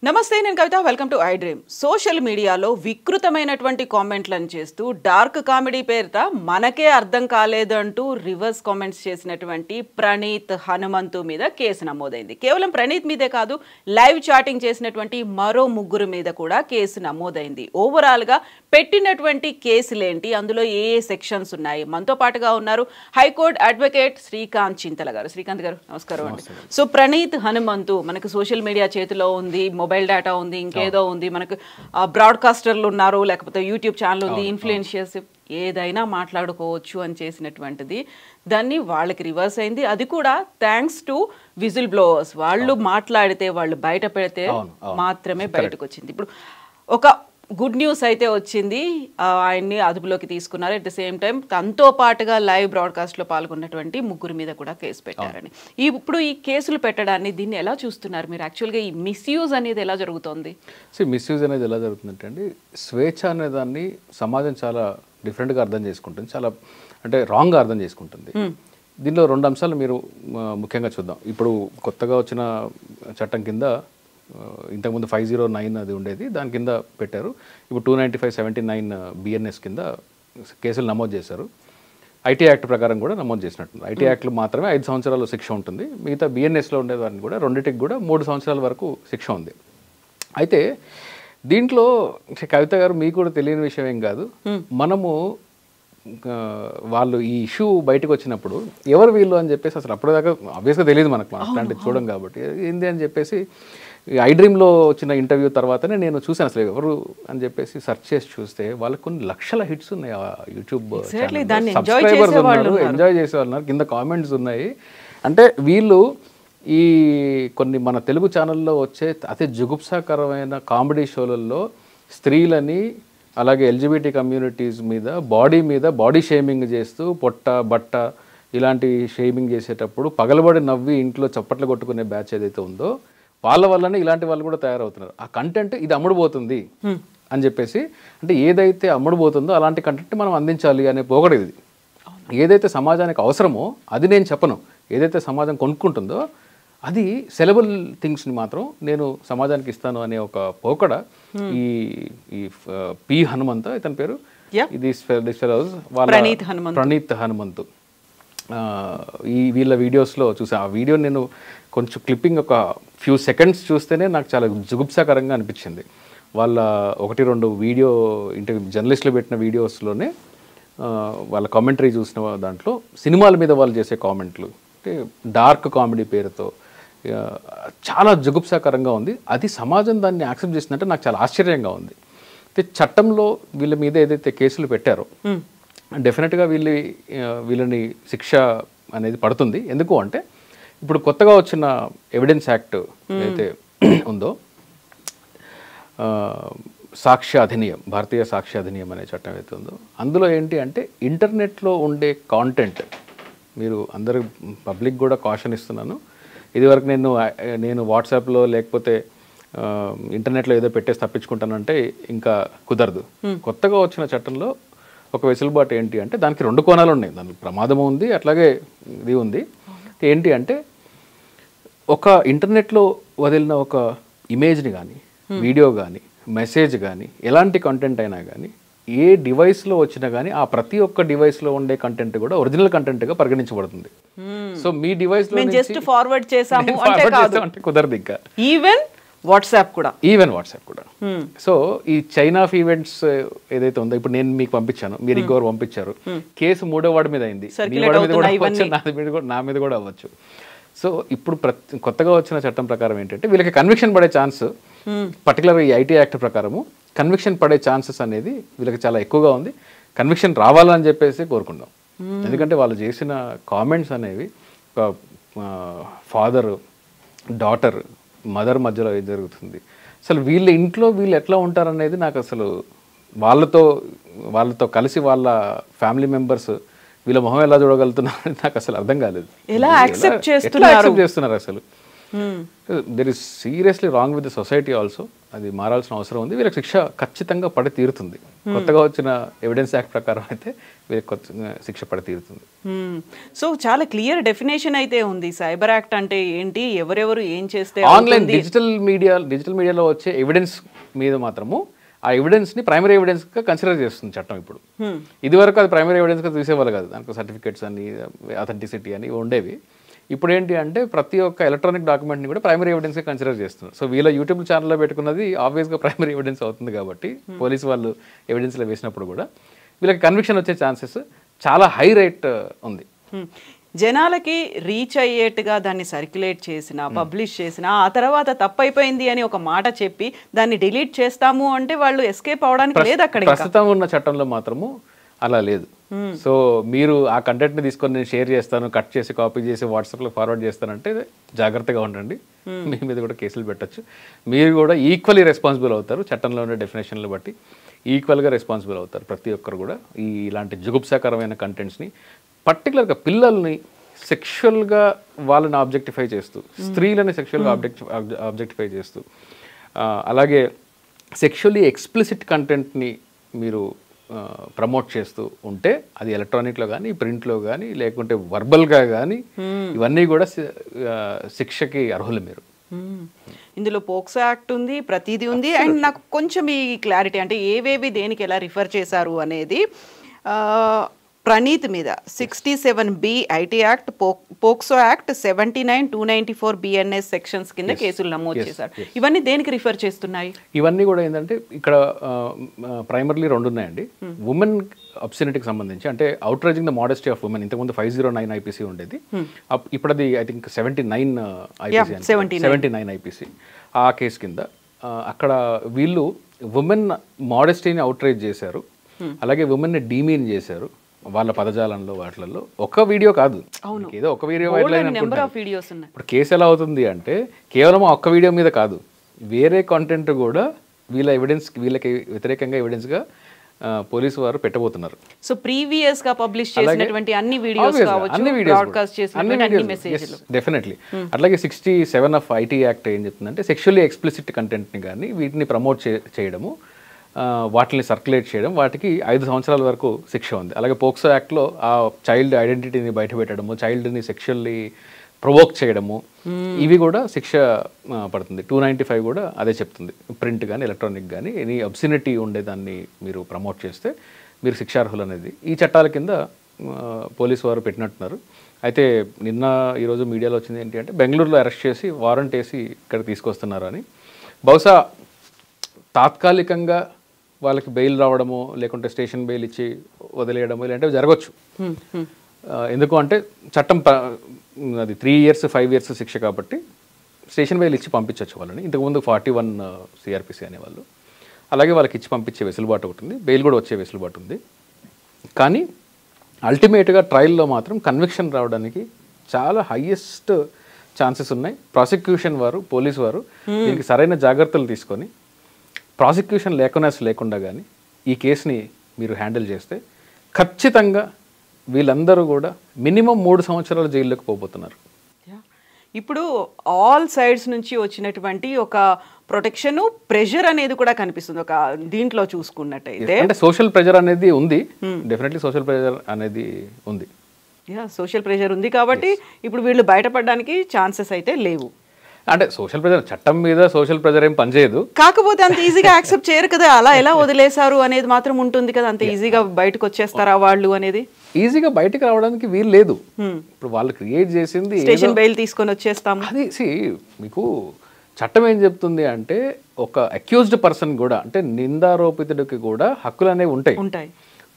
నమస్తే, నేను Kavitha. Welcome to I dream. Social మీడియాలో వికృతమైనటువంటి కామెంట్లను చేస్తూ డార్క్ కామెడీ పేరిట మనకే అర్థం కాలేదంటూ రివర్స్ కామెంట్స్ చేసినటువంటి ప్రణీత్ హనుమంతు మీద కేసు నమోదైంది. కేవలం ప్రణీత్ మీదే కాదు, లైవ్ చాటింగ్ చేసినటువంటి మరో ముగ్గురు మీద కూడా కేసు నమోదైంది. ఓవరాల్గా పెట్టినటువంటి కేసులేంటి, అందులో ఏ సెక్షన్స్ ఉన్నాయి? మనతో పాటుగా ఉన్నారు హైకోర్టు అడ్వకేట్ శ్రీకాంత్ చింతల గారు. శ్రీకాంత్ గారు నమస్కారం అండి. సో ప్రణీత్ హనుమంతు మనకు సోషల్ మీడియా చేతిలో ఉంది, మొబైల్ డేటా ఉంది, ఇంకేదో ఉంది, మనకు బ్రాడ్కాస్టర్లు ఉన్నారు, లేకపోతే యూట్యూబ్ ఛానల్ ఉంది, ఇన్ఫ్లుయెన్షియర్స్ ఏదైనా మాట్లాడుకోవచ్చు అని చేసినటువంటిది దాన్ని వాళ్ళకి రివర్స్ అయింది. అది కూడా థ్యాంక్స్ టు విజిల్ బ్లోవర్స్. వాళ్ళు మాట్లాడితే, వాళ్ళు బయట పెడితే మాత్రమే బయటకు వచ్చింది. ఇప్పుడు ఒక గుడ్ న్యూస్ అయితే వచ్చింది, ఆయన్ని అదుపులోకి తీసుకున్నారు. అట్ ద సేమ్ టైం తనతో పాటుగా లైవ్ బ్రాడ్కాస్ట్లో పాల్గొన్నటువంటి ముగ్గురు మీద కూడా కేసు పెట్టారని. ఇప్పుడు ఈ కేసులు పెట్టడాన్ని దీన్ని ఎలా చూస్తున్నారు మీరు? యాక్చువల్గా ఈ మిస్యూజ్ అనేది ఎలా జరుగుతుంది? మిస్యూజ్ అనేది ఎలా జరుగుతుందంటే అండి, స్వేచ్ఛ అనే దాన్ని సమాజం చాలా డిఫరెంట్గా అర్థం చేసుకుంటుంది, చాలా అంటే రాంగ్గా అర్థం చేసుకుంటుంది. దీనిలో రెండు అంశాలు మీరు ముఖ్యంగా చూద్దాం. ఇప్పుడు కొత్తగా వచ్చిన చట్టం కింద ఇంతకుముందు 509 అది ఉండేది, దాని కింద పెట్టారు. ఇప్పుడు 295/79 BNS కింద కేసులు నమోదు చేశారు. ఐటీ యాక్ట్ ప్రకారం కూడా నమోదు చేసినట్టు. ఐటీ యాక్ట్లో మాత్రమే 5 సంవత్సరాలు శిక్ష ఉంటుంది. మిగతా BNSలో ఉండేవారిని కూడా రెండింటికి కూడా 3 సంవత్సరాల వరకు శిక్ష ఉంది. అయితే దీంట్లో కవిత గారు, మీకు కూడా తెలియని విషయం ఏం కాదు, మనము వాళ్ళు ఈ ఇష్యూ బయటకు వచ్చినప్పుడు ఎవరు వీళ్ళు అని చెప్పేసి అసలు అప్పటిదాకా ఆబ్వియస్గా తెలియదు మనకు, అట్లాంటిది చూడం కాబట్టి ఏంది అని చెప్పేసి ఐ డ్రీమ్లో వచ్చిన ఇంటర్వ్యూ తర్వాతనే నేను చూశాను అసలు ఎవరు అని చెప్పేసి సెర్చ్ చేసి చూస్తే వాళ్ళకి కొన్ని లక్షల హిట్స్ ఉన్నాయి ఆ యూట్యూబ్, సబ్స్క్రైబర్స్ ఉన్నారు, ఎంజాయ్ చేసేవాళ్ళు ఉన్నారు, కింద కామెంట్స్ ఉన్నాయి. అంటే వీళ్ళు ఈ కొన్ని మన తెలుగు ఛానల్లో వచ్చే అతి జుగుప్సాకరమైన కామెడీ షోలలో స్త్రీలని అలాగే ఎల్జిబిటీ కమ్యూనిటీస్ మీద బాడీ షేమింగ్ చేస్తూ పొట్ట బట్ట ఇలాంటి షేమింగ్ చేసేటప్పుడు పగలబడి నవ్వి ఇంట్లో చప్పట్లు కొట్టుకునే బ్యాచ్ ఏదైతే ఉందో వాళ్ళ వల్లనే ఇలాంటి వాళ్ళు కూడా తయారవుతున్నారు. ఆ కంటెంట్ ఇది అమ్ముడుపోతుంది అని చెప్పేసి, అంటే ఏదైతే అమ్ముడుపోతుందో అలాంటి కంటెంట్ మనం అందించాలి అనే పోకడ ఇది. ఏదైతే సమాజానికి అవసరమో అది నేను చెప్పను, ఏదైతే సమాజం కొనుక్కుంటుందో అది సెలబుల్ థింగ్స్ని మాత్రం నేను సమాజానికి ఇస్తాను అనే ఒక పోకడ ఈ పి హనుమంతు, ఇతని పేరు, ఇది ప్రణీత్ హనుమంతు. ఈ వీళ్ళ వీడియోస్లో చూసా. ఆ వీడియో నేను కొంచెం క్లిప్పింగ్ ఒక ఫ్యూ సెకండ్స్ చూస్తేనే నాకు చాలా జుగుప్సాకరంగా అనిపించింది. వాళ్ళ 1-2 వీడియో ఇంటర్వ్యూ జర్నలిస్టులు పెట్టిన వీడియోస్లోనే వాళ్ళ కామెంటరీ చూసిన దాంట్లో సినిమాల మీద వాళ్ళు చేసే కామెంట్లు అంటే డార్క్ కామెడీ పేరుతో చాలా జుగుప్సాకరంగా ఉంది. అది సమాజం దాన్ని యాక్సెప్ట్ చేసిందంటే నాకు చాలా ఆశ్చర్యంగా ఉంది. అయితే చట్టంలో వీళ్ళ మీద ఏదైతే కేసులు పెట్టారో డెఫినెట్గా వీళ్ళని శిక్ష అనేది పడుతుంది. ఎందుకు అంటే ఇప్పుడు కొత్తగా వచ్చిన ఎవిడెన్స్ యాక్ట్ అయితే ఉందో, సాక్ష్య అధినియం, భారతీయ సాక్ష్య అధినియం అనే చట్టం అయితే ఉందో, అందులో ఏంటి అంటే ఇంటర్నెట్లో ఉండే కాంటెంట్, మీరు అందరూ పబ్లిక్ కూడా కాషన్ ఇస్తున్నాను, ఇదివరకు నేను వాట్సాప్లో లేకపోతే ఇంటర్నెట్లో ఏదో పెట్టేసి తప్పించుకుంటానంటే ఇంకా కుదరదు. కొత్తగా వచ్చిన చట్టంలో ఒక వెసులుబాటు ఏంటి అంటే దానికి 2 కోణాలు ఉన్నాయి. దానికి ప్రమాదం ఉంది, అట్లాగే ఇది ఉంది. ఏంటి అంటే ఒక ఇంటర్నెట్లో వదిలిన ఒక ఇమేజ్ని కానీ వీడియో కానీ మెసేజ్ కానీ ఎలాంటి కంటెంట్ అయినా కానీ ఏ డివైస్లో వచ్చినా కానీ ఆ ప్రతి ఒక్క డివైస్లో ఉండే కంటెంట్ కూడా ఒరిజినల్ కంటెంట్గా పరిగణించబడుతుంది. సో మీ డివైస్లో జస్ట్ ఫార్వర్డ్ చేసాము అంటే కుదరదు. ఇంకా ఈవెన్ వాట్సాప్ కూడా. సో ఈ చైన్ ఆఫ్ ఈవెంట్స్ ఏదైతే ఉందో, ఇప్పుడు నేను మీకు పంపించాను, మీరు ఇంకోరు పంపించారు, కేసు 3వ వాడి మీద అయింది, మీ వాడి మీద కూడా అవ్వచ్చు, నా మీద కూడా అవ్వచ్చు. సో ఇప్పుడు కొత్తగా వచ్చిన చట్టం ప్రకారం ఏంటంటే వీళ్ళకి కన్విక్షన్ పడే ఛాన్స్, పర్టికులర్గా ఈ ఐటీ యాక్ట్ ప్రకారము కన్విక్షన్ పడే ఛాన్సెస్ అనేది వీళ్ళకి చాలా ఎక్కువగా ఉంది. కన్విక్షన్ రావాలని చెప్పేసి కోరుకుందాం. ఎందుకంటే వాళ్ళు చేసిన కామెంట్స్ అనేవి ఒక ఫాదర్ డాటర్ మదర్ మధ్యలో ఏం జరుగుతుంది, అసలు వీళ్ళ ఇంట్లో వీళ్ళు ఎట్లా ఉంటారనేది నాకు అసలు వాళ్ళతో కలిసి వాళ్ళ ఫ్యామిలీ మెంబర్స్ వీళ్ళ మొహం ఎలా చూడగలుగుతున్నారు నాకు అసలు అర్థం కాలేదు. ఎలా యాక్సెప్ట్ చేస్తున్నారు అసలు there is seriously wrong with the society also. అది మారాల్సిన అవసరం ఉంది. వీళ్ళకి శిక్ష ఖచ్చితంగా పడి తీరుతుంది. కొత్తగా వచ్చిన ఎవిడెన్స్ యాక్ట్ ప్రకారం అయితే వీళ్ళకి శిక్ష పడి తీరుతుంది. సో చాలా క్లియర్ డెఫినేషన్ అయితే ఉంది. సైబర్ యాక్ట్ అంటే ఏంటి, ఎవరెవరు ఏం చేస్తే, ఆన్లైన్ డిజిటల్ మీడియాలో వచ్చే ఎవిడెన్స్ మీద మాత్రము ఆ ఎవిడెన్స్ని ప్రైమరీ ఎవిడెన్స్గా కన్సిడర్ చేస్తుంది చట్టం ఇప్పుడు. ఇదివరకు అది ప్రైమరీ ఎవిడెన్స్గా తీసేవాళ్ళు కాదు. దానికి సర్టిఫికేట్స్ అని, అథెంటిసిటీ అని ఉండేవి. ఇప్పుడు ఏంటి అంటే ప్రతి ఒక్క ఎలక్ట్రానిక్ డాక్యుమెంట్ని కూడా ప్రైమరీ ఎవిడెన్స్గా కన్సిడర్ చేస్తున్నారు. సో వీళ్ళ యూట్యూబ్ ఛానల్లో పెట్టుకున్నది ఆబ్వియస్గా ప్రైమరీ ఎవిడెన్స్ అవుతుంది కాబట్టి పోలీసు వాళ్ళు ఎవిడెన్స్లో వేసినప్పుడు కూడా వీళ్ళకి కన్విక్షన్ వచ్చే ఛాన్సెస్ చాలా హై రేట్ ఉంది. జనాలకి రీచ్ అయ్యేట్టుగా దాన్ని సర్క్యులేట్ చేసిన, పబ్లిష్ చేసిన, ఆ తర్వాత తప్పైపోయింది అని ఒక మాట చెప్పి దాన్ని డిలీట్ చేస్తాము అంటే వాళ్ళు ఎస్కేప్ అవడానికి లేదు. అక్కడ ప్రస్తుతం ఉన్న చట్టంలో మాత్రము అలా లేదు. సో మీరు ఆ కంటెంట్ని తీసుకొని నేను షేర్ చేస్తాను, కట్ చేసి కాపీ చేసి వాట్సాప్లో ఫార్వర్డ్ చేస్తానంటే జాగ్రత్తగా ఉండండి. మీ మీద కూడా కేసులు పెట్టచ్చు. మీరు కూడా ఈక్వల్లీ రెస్పాన్సిబుల్ అవుతారు. చట్టంలో ఉన్న డెఫినేషన్లు బట్టి ఈక్వల్గా రెస్పాన్సిబుల్ అవుతారు ప్రతి ఒక్కరు కూడా. ఇలాంటి జుగుప్సాకరమైన కంటెంట్స్ని, పర్టికులర్గా పిల్లల్ని సెక్షువల్గా వాళ్ళని ఆబ్జెక్టిఫై చేస్తూ, స్త్రీలని సెక్షువల్గా ఆబ్జెక్టిఫై చేస్తూ, అలాగే సెక్షువల్లీ ఎక్స్ప్లిసిట్ కంటెంట్ని మీరు ప్రమోట్ చేస్తూ ఉంటే అది ఎలక్ట్రానిక్లో కానీ, ప్రింట్లో కానీ, లేకుంటే వర్బల్గా కానీ ఇవన్నీ కూడా శిక్షకి అర్హులు మీరు. ఇందులో పోక్సో యాక్ట్ ఉంది, ప్రతిదీ ఉంది. అండ్ నాకు కొంచెం ఈ క్లారిటీ అంటే ఏవేవి దేనికి ఎలా రిఫర్ చేశారు అనేది, ప్రణీత్ మీద 67B IT act, POCSO act 79, 294 BNS sections కింద కేసులు నమోదు చేశారు. ఇవన్నీ దేనికి రిఫర్ చేస్తున్నాయి? ఇవన్నీ కూడా ఏంటంటే ఇక్కడ ప్రైమర్లీ రెండు ఉన్నాయండి. ఉమెన్ అబ్సెనిటీకి సంబంధించి, అంటే outraging the modesty of women. ఇంతకుముందు 509 ఐపీసీ ఉండేది. ఇప్పుడు అది ఐ థింక్ 79 ఐపీసీ ఆ కేసు కింద. అక్కడ వీళ్ళు ఉమెన్ మోడెస్టీని అవుట్రేజ్ చేశారు, అలాగే ఉమెన్ని డీమీన్ చేశారు వాళ్ళ పదజాలంలో వాటిల్లో. ఒక వీడియో కాదు, ఏదో ఒక వీడియో వైరల్ అయినప్పుడు ఇప్పుడు కేసు ఎలా అవుతుంది అంటే కేవలం ఒక్క వీడియో మీద కాదు, వేరే కంటెంట్ కూడా వీళ్ళకి వ్యతిరేకంగా ఎవిడెన్స్గా పోలీసు వారు పెట్టబోతున్నారు. సో ప్రీవియస్ గా పబ్లిష్ చేసినటువంటి అన్ని వీడియోస్ కావచ్చు, బ్రాడ్కాస్ట్ చేసినటువంటి అన్ని మెసేజ్లు డెఫినెట్లీ. అట్లాగే 67 ఆఫ్ ఐటీ యాక్ట్ ఏం చెప్తుందంటే సెక్షువల్లీ ఎక్స్ప్లిసిట్ కంటెంట్ని కానీ వీటిని ప్రమోట్ చేయడము, వాటిని సర్క్యులేట్ చేయడం, వాటికి 5 సంవత్సరాల వరకు శిక్ష ఉంది. అలాగే పోక్సో యాక్ట్లో ఆ చైల్డ్ ఐడెంటిటీని బయటపెట్టడము, చైల్డ్ని సెక్షువల్లీ ప్రొవోక్ చేయడము, ఇవి కూడా శిక్ష పడుతుంది. 295 కూడా అదే చెప్తుంది. ప్రింట్ కానీ ఎలక్ట్రానిక్ కానీ ఎనీ అబ్సినిటీ ఉండేదాన్ని మీరు ప్రమోట్ చేస్తే మీరు శిక్షార్హులు అనేది ఈ చట్టాల కింద పోలీసు వారు పెట్టినట్టున్నారు. అయితే నిన్న ఈరోజు మీడియాలో వచ్చింది ఏంటి అంటే బెంగళూరులో అరెస్ట్ చేసి వారెంట్ వేసి ఇక్కడ తీసుకొస్తున్నారు అని. బహుశా తాత్కాలికంగా వాళ్ళకి బెయిల్ రావడమో, లేకుంటే స్టేషన్ బెయిల్ ఇచ్చి వదిలేయడమో ఇలాంటివి జరగవచ్చు. ఎందుకు అంటే చట్టం అది 3 years 5 years శిక్ష కాబట్టి స్టేషన్ బెయిల్ ఇచ్చి పంపించవచ్చు వాళ్ళని. ఇంతకుముందు 41 CRPC అనేవాళ్ళు. అలాగే వాళ్ళకి ఇచ్చి పంపించే వెసులుబాటు ఒకటి ఉంది, బెయిల్ కూడా వచ్చే వెసులుబాటు ఉంది. కానీ అల్టిమేట్గా ట్రయల్లో మాత్రం కన్విక్షన్ రావడానికి చాలా హైయెస్ట్ ఛాన్సెస్ ఉన్నాయి. ప్రాసిక్యూషన్ వారు, పోలీసు వారు దీనికి సరైన జాగ్రత్తలు తీసుకొని ప్రాసిక్యూషన్ లేకుండా కానీ ఈ కేసుని మీరు హ్యాండిల్ చేస్తే ఖచ్చితంగా వీళ్ళందరూ కూడా మినిమం 3 సంవత్సరాల జైల్లోకి పోబోతున్నారు. ఇప్పుడు ఆల్ సైడ్స్ నుంచి వచ్చినటువంటి ఒక ప్రొటెక్షన్, ప్రెషర్ అనేది కూడా కనిపిస్తుంది ఒక దీంట్లో చూసుకున్నట్టయితే. అంటే సోషల్ ప్రెషర్ అనేది ఉంది, డెఫినెట్లీ సోషల్ ప్రెషర్ అనేది ఉంది. సోషల్ ప్రెషర్ ఉంది కాబట్టి ఇప్పుడు వీళ్ళు బయటపడడానికి ఛాన్సెస్ అయితే లేవు. అంటే సోషల్ ప్రెజర్, చట్టం మీద సోషల్ ప్రెజర్ ఏం పనిచేయదు. కాకపోతే అంత ఈజీగా యాక్సెప్ట్ చేయరు కదా, అలా ఎలా వదిలేశారు అనేది మాత్రం ఉంటుంది కదా. అంత ఈజీగా బయటకు వచ్చేస్తారా వాళ్ళు అనేది? ఈజీగా బయటకు రావడానికి వీలు లేదు. ఇప్పుడు వాళ్ళు క్రియేట్ చేసింది స్టేషన్ బెయిల్ తీసుకొని వచ్చేస్తాం. అది మీకు చట్టం ఏం చెప్తుంది అంటే ఒక అక్యూజ్డ్ పర్సన్ కూడా, అంటే నిందారోపితుడికి కూడా హక్కులు అనేవి ఉంటాయి.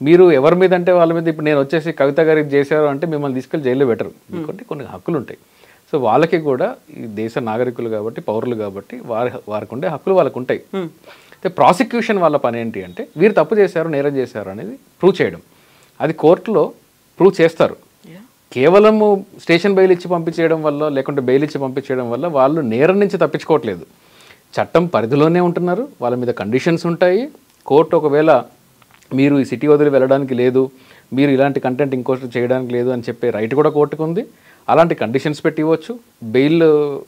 మీరు ఎవరి మీద అంటే వాళ్ళ మీద, ఇప్పుడు నేను వచ్చేసి కవిత గారికి చేశారు అంటే మిమ్మల్ని తీసుకెళ్ళి జైల్లో పెట్టరు, ఎందుకంటే కొన్ని హక్కులు ఉంటాయి. సో వాళ్ళకి కూడా ఈ దేశ నాగరికులు కాబట్టి, పౌరులు కాబట్టి వారికి ఉండే హక్కులు వాళ్ళకు ఉంటాయి. అయితే ప్రాసిక్యూషన్ వాళ్ళ పని ఏంటి అంటే వీరు తప్పు చేశారు, నేరం చేశారు అనేది ప్రూవ్ చేయడం. అది కోర్టులో ప్రూవ్ చేస్తారు. కేవలము స్టేషన్ బెయిల్ ఇచ్చి పంపించేయడం వల్ల, లేకుంటే బెయిల్ ఇచ్చి పంపించేయడం వల్ల వాళ్ళు నేరం నుంచి తప్పించుకోవట్లేదు. చట్టం పరిధిలోనే ఉంటున్నారు, వాళ్ళ మీద కండిషన్స్ ఉంటాయి. కోర్టు ఒకవేళ మీరు ఈ సిటీ వదిలి వెళ్ళడానికి లేదు, మీరు ఇలాంటి కంటెంట్ ఇంకోటి చేయడానికి లేదు అని చెప్పే రైట్ కూడా కోర్టుకు ఉంది. అలాంటి కండిషన్స్ పెట్టి ఇవ్వచ్చు,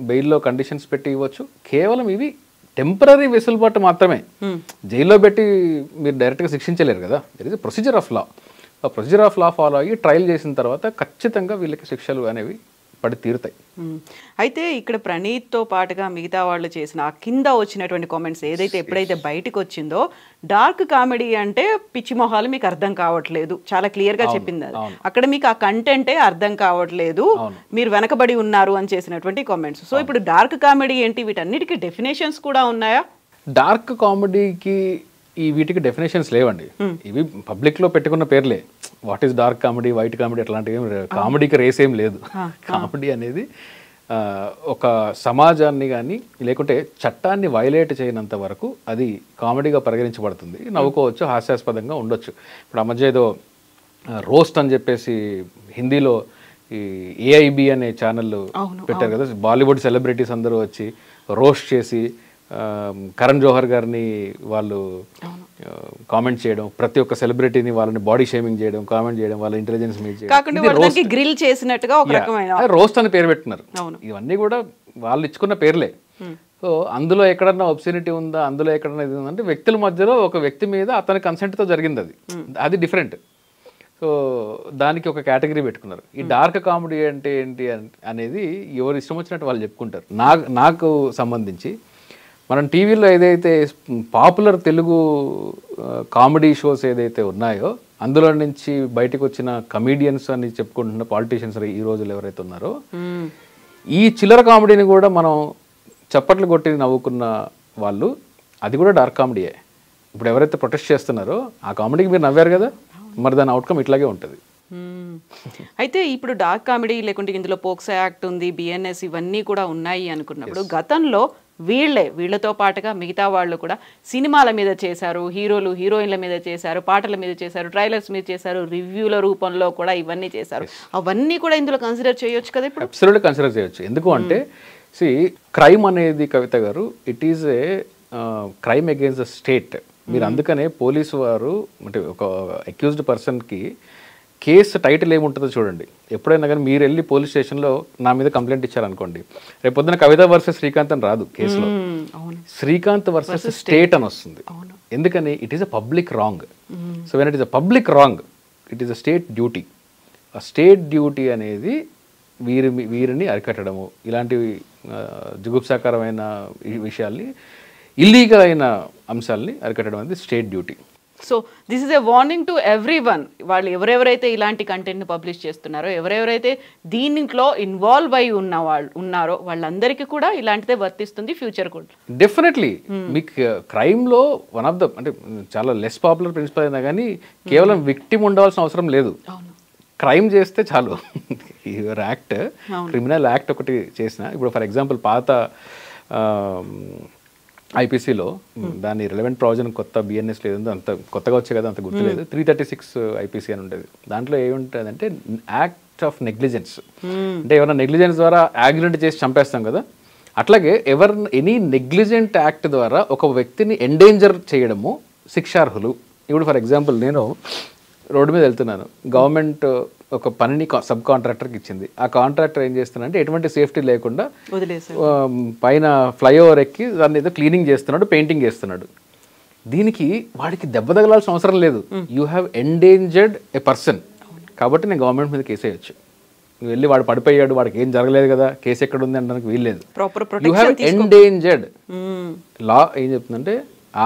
బెయిల్లో కండిషన్స్ పెట్టి ఇవ్వచ్చు. కేవలం ఇవి టెంపరీ వెసులుబాటు మాత్రమే. జైల్లో పెట్టి మీరు డైరెక్ట్గా శిక్షించలేరు కదా. There is procedure of law. ఆ ప్రొసీజర్ ఆఫ్ లా ఫాలో అయ్యి ట్రయల్ చేసిన తర్వాత ఖచ్చితంగా వీళ్ళకి శిక్షలు అనేవి పడి తీరుతాయి. అయితే ఇక్కడ ప్రణీత్తో పాటుగా మిగతా వాళ్ళు చేసిన ఆ కింద వచ్చినటువంటి కామెంట్స్ ఏదైతే ఎప్పుడైతే బయటకు వచ్చిందో, డార్క్ కామెడీ అంటే పిచ్చి మొహాలు మీకు అర్థం కావట్లేదు, చాలా క్లియర్గా చెప్పింది అది. అక్కడ మీకు ఆ కంటెంటే అర్థం కావట్లేదు, మీరు వెనకబడి ఉన్నారు అని చేసినటువంటి కామెంట్స్. సో ఇప్పుడు డార్క్ కామెడీ ఏంటి, వీటన్నిటికీ డెఫినేషన్స్ కూడా ఉన్నాయా? డార్క్ కామెడీకి వీటికి డెఫినేషన్స్ లేవండి. ఇవి పబ్లిక్లో పెట్టుకున్న పేర్లే. What is dark comedy, white comedy అట్లాంటివి ఏం లేవు. కామెడీకి రేస్ ఏం లేదు. కామెడీ అనేది ఒక సమాజాన్ని కానీ లేకుంటే చట్టాన్ని వైలేట్ చేయనంత వరకు అది కామెడీగా పరిగణించబడుతుంది. నవ్వుకోవచ్చు, హాస్యాస్పదంగా ఉండొచ్చు. ఇప్పుడు ఆ మధ్య ఏదో రోస్ట్ అని చెప్పేసి హిందీలో ఈ ఏఐబి అనే ఛానల్ పెట్టారు కదా, బాలీవుడ్ సెలబ్రిటీస్ అందరూ వచ్చి రోస్ట్ చేసి కరణ్ జోహర్ గారిని వాళ్ళు కామెంట్ చేయడం, ప్రతి ఒక్క సెలబ్రిటీని వాళ్ళని బాడీ షేమింగ్ చేయడం, కామెంట్ చేయడం, వాళ్ళ ఇంటెలిజెన్స్ మీట్ చేయడం, గ్రిల్ చేసినట్టుగా ఒక రకమైన రోస్ట్ అని పేరు పెట్టినారు. ఇవన్నీ కూడా వాళ్ళు ఇచ్చుకున్న పేర్లే. సో అందులో ఎక్కడన్నా ఒబ్సినిటీ ఉందా, అందులో ఎక్కడన్నా ఇది ఉందంటే వ్యక్తుల మధ్యలో ఒక వ్యక్తి మీద అతని కన్సెంట్తో జరిగింది, అది డిఫరెంట్. సో దానికి ఒక కేటగిరీ పెట్టుకున్నారు. ఈ డార్క్ కామెడీ అంటే ఏంటి అనేది ఎవరు ఇష్టం వచ్చినట్టు వాళ్ళు చెప్పుకుంటారు. నాకు సంబంధించి మనం టీవీలో ఏదైతే పాపులర్ తెలుగు కామెడీ షోస్ ఏదైతే ఉన్నాయో అందులో నుంచి బయటకు వచ్చిన కమీడియన్స్ అని చెప్పుకుంటున్న పాలిటీషియన్స్ ఈ రోజులు ఎవరైతే ఉన్నారో, ఈ చిల్లర కామెడీని కూడా మనం చప్పట్లు కొట్టి నవ్వుకున్న వాళ్ళు, అది కూడా డార్క్ కామెడీయే. ఇప్పుడు ఎవరైతే ప్రొటెస్ట్ చేస్తున్నారో ఆ కామెడీకి మీరు నవ్వారు కదా, మరి దాని అవుట్కమ్ ఇట్లాగే ఉంటుంది. అయితే ఇప్పుడు డార్క్ కామెడీ లేకుంటే ఇందులో పోక్సో యాక్ట్ ఉంది, బిఎన్ఎస్ ఇవన్నీ కూడా ఉన్నాయి అనుకున్నప్పుడు, గతంలో వీళ్ళతో పాటుగా మిగతా వాళ్ళు కూడా సినిమాల మీద చేశారు, హీరోలు హీరోయిన్ల మీద చేశారు, పాటల మీద చేశారు, ట్రైలర్స్ మీద చేశారు, రివ్యూల రూపంలో కూడా ఇవన్నీ చేశారు. అవన్నీ కూడా ఇందులో కన్సిడర్ చేయొచ్చు కదా? ఇప్పుడు అబ్సల్యూట్లీ కన్సిడర్ చేయొచ్చు. ఎందుకు అంటే క్రైమ్ అనేది, కవిత గారు, it is a crime against the state. మీరు అందుకనే పోలీసు వారు అంటే ఒక అక్యూజ్డ్ పర్సన్కి కేసు టైటిల్ ఏముంటుందో చూడండి. ఎప్పుడైనా కానీ మీరు వెళ్ళి పోలీస్ స్టేషన్లో నా మీద కంప్లైంట్ ఇచ్చారనుకోండి, రేపు పొద్దున కవిత వర్సెస్ శ్రీకాంత్ అని రాదు కేసులో, శ్రీకాంత్ వర్సెస్ స్టేట్ అని వస్తుంది. ఎందుకని? It is a public wrong. So when it is a public wrong, it is a state duty. ఆ స్టేట్ డ్యూటీ అనేది వీరిని అరికట్టడము, ఇలాంటి జుగుప్సాకరమైన విషయాల్ని, ఇల్లీగల్ అయిన అంశాలని అరికట్టడం అనేది state duty. So this is a warning to every one. వాళ్ళు ఎవరెవరైతే ఇలాంటి కంటెంట్ని పబ్లిష్ చేస్తున్నారో, ఎవరెవరైతే దీనిలో ఇన్వాల్వ్ అయి ఉన్నారో వాళ్ళందరికీ కూడా ఇలాంటిదే వర్తిస్తుంది ఫ్యూచర్ కూడా. డెఫినెట్లీ. మీకు క్రైమ్లో వన్ ఆఫ్ ద అంటే చాలా లెస్ పాపులర్ ప్రిన్సిపల్ అయినా కానీ కేవలం విక్టిమ్ ఉండవలసిన అవసరం లేదు. క్రైమ్ చేస్తే చాలు. యాక్ట్, క్రిమినల్ యాక్ట్ ఒకటి చేసిన, ఇప్పుడు ఫర్ ఎగ్జాంపుల్ పాత ఐపీసీలో దాని రిలవెంట్ ప్రావిజన్ కొత్త బిఎన్ఎస్ లేదు, అంత కొత్తగా వచ్చే కదా, అంత గుర్తులేదు, 336 ఐపీసీ అని ఉంటుంది. దాంట్లో ఏముంటుంది అంటే యాక్ట్ ఆఫ్ నెగ్లిజెన్స్. అంటే ఎవరైనా నెగ్లిజెన్స్ ద్వారా యాక్సిడెంట్ చేసి చంపేస్తాం కదా, అట్లాగే ఎనీ నెగ్లిజెంట్ యాక్ట్ ద్వారా ఒక వ్యక్తిని ఎండేంజర్ చేయడము శిక్షార్హులు. ఇప్పుడు ఫర్ ఎగ్జాంపుల్ నేను రోడ్డు మీద వెళ్తున్నాను, గవర్నమెంట్ ఒక పనిని సబ్ కాంట్రాక్టర్కి ఇచ్చింది. ఆ కాంట్రాక్టర్ ఏం చేస్తున్నాడంటే ఎటువంటి సేఫ్టీ లేకుండా పైన ఫ్లైఓవర్ ఎక్కి దాన్ని ఏదో క్లీనింగ్ చేస్తున్నాడు, పెయింటింగ్ చేస్తున్నాడు. దీనికి వాడికి దెబ్బ తగలాల్సిన అవసరం లేదు. You have endangered a person, కాబట్టి నేను గవర్నమెంట్ మీద కేసు వేయచ్చు. వెళ్ళి వాడు పడిపోయాడు, వాడికి ఏం జరగలేదు కదా, కేసు ఎక్కడ ఉంది అనడానికి వీల్లేదు. You have endangered. లా ఏం చెప్తుందంటే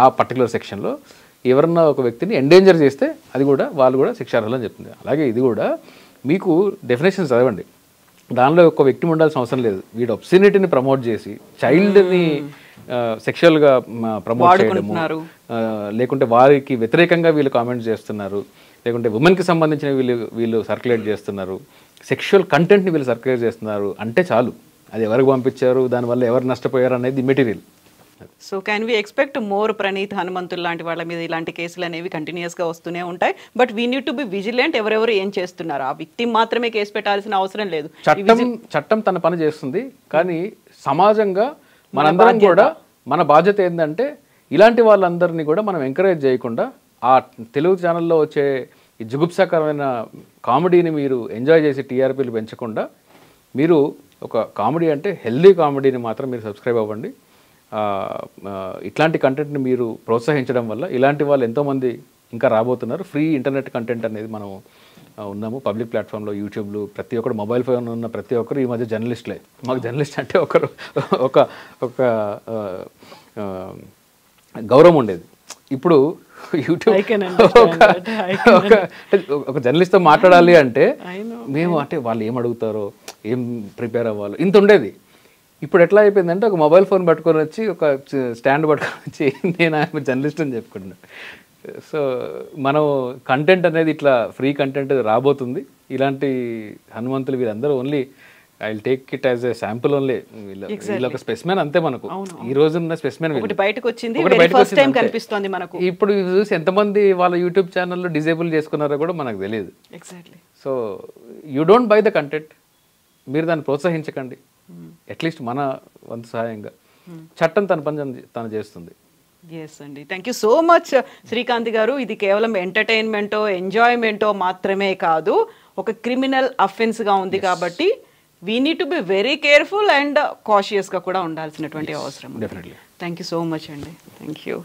ఆ పర్టికులర్ సెక్షన్లో ఎవరన్నా ఒక వ్యక్తిని ఎండేంజర్ చేస్తే అది కూడా వాళ్ళు కూడా శిక్షార్హులు అని చెప్తుంది. అలాగే ఇది కూడా మీకు డెఫినేషన్స్ చదవండి. దానిలో ఒక వ్యక్తి ఉండాల్సిన అవసరం లేదు. వీడు ఒబ్సినిటీని ప్రమోట్ చేసి చైల్డ్ని సెక్షువల్గా ప్రమోట్ చేయడము, లేకుంటే వారికి వ్యతిరేకంగా వీళ్ళు కామెంట్స్ చేస్తున్నారు, లేకుంటే ఉమెన్కి సంబంధించిన వీళ్ళు సర్క్యులేట్ చేస్తున్నారు, సెక్షువల్ కంటెంట్ని వీళ్ళు సర్క్యులేట్ చేస్తున్నారు అంటే చాలు. అది ఎవరికి పంపించారు, దానివల్ల ఎవరు నష్టపోయారు అనేది material. So can we expect more Praneeth హనుమంతులు లాంటి వాళ్ళ మీద ఇలాంటి కేసులు అనేవి కంటిన్యూస్గా వస్తూనే ఉంటాయి. But we need to be vigilant. ఎవరెవరు ఏం చేస్తున్నారు, ఆ విక్టిమ్ మాత్రమే కేసు పెట్టాల్సిన అవసరం లేదు. చట్టం తన పని చేస్తుంది, కానీ సమాజంగా మనందరం కూడా మన బాధ్యత ఏంటంటే ఇలాంటి వాళ్ళందరినీ కూడా మనం ఎంకరేజ్ చేయకుండా, ఆ తెలుగు ఛానల్లో వచ్చే ఈ జుగుప్సాకరమైన కామెడీని మీరు ఎంజాయ్ చేసి టీఆర్పీలు పెంచకుండా మీరు ఒక కామెడీ అంటే హెల్దీ కామెడీని మాత్రం మీరు సబ్స్క్రైబ్ అవ్వండి. ఇట్లాంటి కంటెంట్ని మీరు ప్రోత్సహించడం వల్ల ఇలాంటి వాళ్ళు ఎంతోమంది ఇంకా రాబోతున్నారు. ఫ్రీ ఇంటర్నెట్ కంటెంట్ అనేది మనం ఉన్నాము పబ్లిక్ ప్లాట్ఫామ్లో, యూట్యూబ్లో. ప్రతి ఒక్కరు మొబైల్ ఫోన్ ఉన్న ప్రతి ఒక్కరు ఈ మధ్య జర్నలిస్టులే. మాకు జర్నలిస్ట్ అంటే ఒక గౌరవం ఉండేది. ఇప్పుడు యూట్యూబ్ ఒక జర్నలిస్ట్తో మాట్లాడాలి అంటే మేము అంటే వాళ్ళు ఏం అడుగుతారో, ఏం ప్రిపేర్ అవ్వాలో ఇంత ఉండేది. ఇప్పుడు ఎట్లా అయిపోయిందంటే ఒక మొబైల్ ఫోన్ పట్టుకొని వచ్చి, ఒక స్టాండ్ పట్టుకొని వచ్చి నేను జర్నలిస్ట్ అని చెప్పుకుంటున్నాను. సో మనం కంటెంట్ అనేది ఇట్లా ఫ్రీ కంటెంట్ రాబోతుంది. ఇలాంటి హనుమంతులు వీళ్ళందరూ only I will take it as a sample only. వీళ్ళ ఒక స్పెసిమెన్ అంతే. మనకు ఈ రోజు ఉన్న స్పెసిమెన్ ఇప్పుడు చూసి ఎంతమంది వాళ్ళ యూట్యూబ్ ఛానల్లో డిజేబుల్ చేసుకున్నారో కూడా మనకు తెలియదు. So you don't by the content, మీరు దాన్ని ప్రోత్సహించకండి. అట్లీస్ట్ మన వంతు సహాయంగా చట్టం తన పని తను చేస్తుంది. ఎస్ అండి, thank you so much Srikanth గారు. ఇది కేవలం ఎంటర్టైన్మెంటో ఎంజాయ్మెంటో మాత్రమే కాదు, ఒక క్రిమినల్ అఫెన్స్గా ఉంది. కాబట్టి we need to be very careful and కాషియస్గా కూడా ఉండాల్సినటువంటి అవసరం. Definitely. Thank you so much అండి. Thank you.